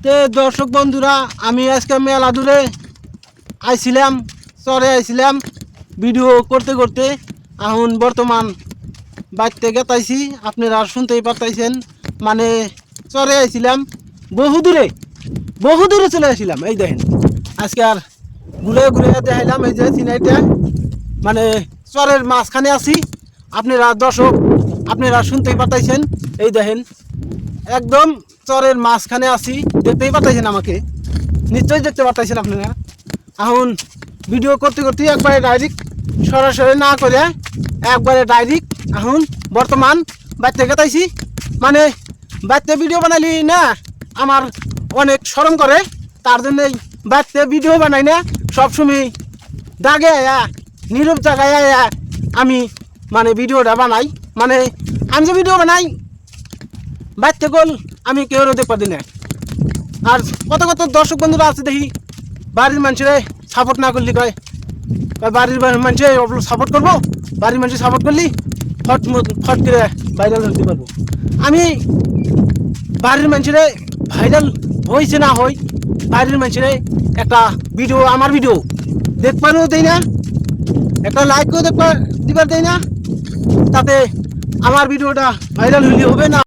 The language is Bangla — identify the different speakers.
Speaker 1: তে দর্শক বন্ধুরা, আমি আজকে মেলা দূরে আইছিলাম, চরে আইছিলাম ভিডিও করতে করতে। এখন বর্তমান বাড়িতে গেতাইছি, আপনারা শুনতেই পারতাইছেন। মানে চরে আইছিলাম, বহু দূরে চলে আসছিলাম। এই দেখেন, আজকে আর ঘুরে ঘুরে দেখাইলাম। এই যে সিনাইটা, মানে চরের মাঝখানে আছি। আপনারা দর্শক, আপনারা শুনতেই পারতাইছেন। এই দেখেন, একদম চরের মাঝখানে আছি, দেখতেই পারতেছেন আমাকে, নিশ্চয়ই দেখতে পারতেছেন আপনারা। এখন ভিডিও করতে করতে একবারে ডাইরেক্ট, সরাসরি না করে একবারে ডাইরেক্ট এখন বর্তমান বাড়িতে গেতাইছি। মানে বাড়িতে ভিডিও বানালি না আমার অনেক শরম করে, তার জন্যই বাড়িতে ভিডিও বানাই না। সবসময় দাগে আয়া, নীরব জায়গায় আয়া আমি মানে ভিডিওটা বানাই। মানে আমি যে ভিডিও বানাই বাইতে গোল আমি কেউ দেখতে দিই না। আর কত কত দর্শক বন্ধুরা আছে দেখি, বাড়ির মানুষের সাপোর্ট না করলি কয় বাড়ির মানুষের সাপোর্ট করবো, বাড়ির মানুষের সাপোর্ট করলি ফট ফট করে ভাইরাল হতে পারবো। আমি বাড়ির মানুষের ভাইরাল হয়েছে না হই, বাড়ির মানুষের একটা ভিডিও, আমার ভিডিও দেখবারও দেয় না, একটা লাইকও দিবার দেয় না। তাতে আমার ভিডিওটা ভাইরাল হইলে হবে না।